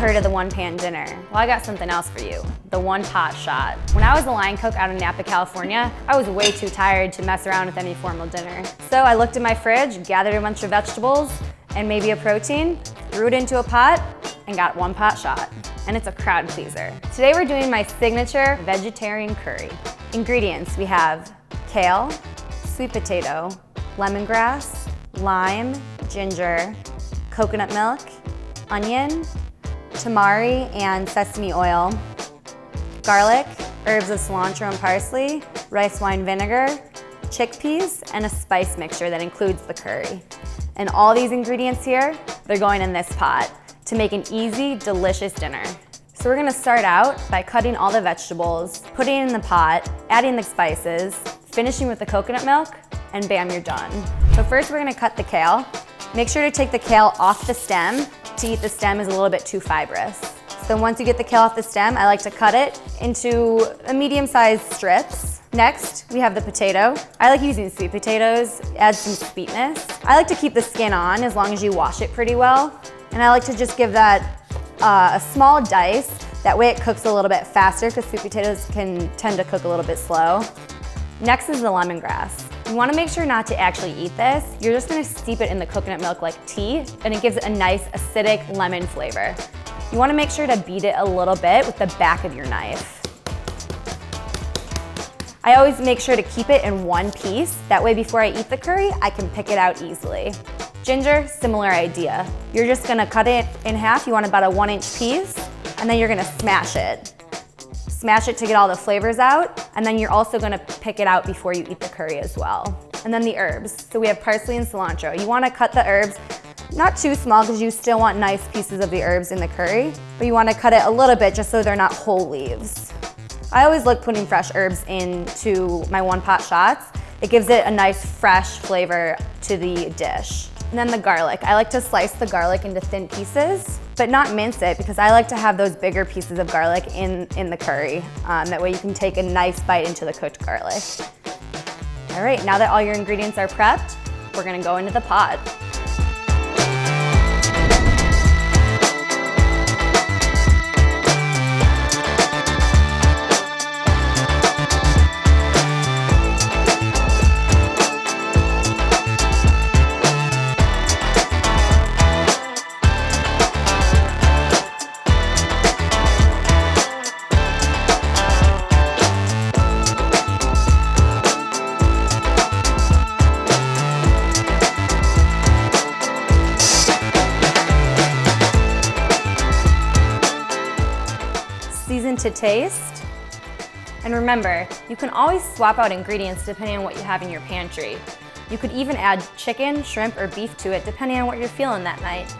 heard of the one-pan dinner. Well, I got something else for you, the one-pot shot. When I was a line cook out in Napa, California, I was way too tired to mess around with any formal dinner. So I looked in my fridge, gathered a bunch of vegetables and maybe a protein, threw it into a pot, and got one pot shot. And it's a crowd pleaser. Today we're doing my signature vegetarian curry. Ingredients, we have kale, sweet potato, lemongrass, lime, ginger, coconut milk, onion, tamari and sesame oil, garlic, herbs of cilantro and parsley, rice wine vinegar, chickpeas, and a spice mixture that includes the curry. And all these ingredients here, they're going in this pot to make an easy, delicious dinner. So we're gonna start out by cutting all the vegetables, putting it in the pot, adding the spices, finishing with the coconut milk, and bam, you're done. So first we're gonna cut the kale. Make sure to take the kale off the stem. To eat the stem is a little bit too fibrous. So once you get the kale off the stem, I like to cut it into a medium-sized strips. Next, we have the potato. I like using sweet potatoes, it adds some sweetness. I like to keep the skin on as long as you wash it pretty well. And I like to just give that a small dice. That way it cooks a little bit faster because sweet potatoes can tend to cook a little bit slow. Next is the lemongrass. You want to make sure not to actually eat this. You're just going to steep it in the coconut milk like tea, and it gives it a nice acidic lemon flavor. You want to make sure to beat it a little bit with the back of your knife. I always make sure to keep it in one piece. That way before I eat the curry, I can pick it out easily. Ginger, similar idea. You're just going to cut it in half. You want about a 1-inch piece, and then you're going to smash it. Smash it to get all the flavors out, and then you're also gonna pick it out before you eat the curry as well. And then the herbs. So we have parsley and cilantro. You wanna cut the herbs not too small because you still want nice pieces of the herbs in the curry, but you wanna cut it a little bit just so they're not whole leaves. I always like putting fresh herbs into my one-pot shots. It gives it a nice fresh flavor to the dish. And then the garlic. I like to slice the garlic into thin pieces, but not mince it because I like to have those bigger pieces of garlic in the curry. That way you can take a nice bite into the cooked garlic. All right, now that all your ingredients are prepped, we're gonna go into the pot. Season to taste. And remember, you can always swap out ingredients depending on what you have in your pantry. You could even add chicken, shrimp, or beef to it depending on what you're feeling that night.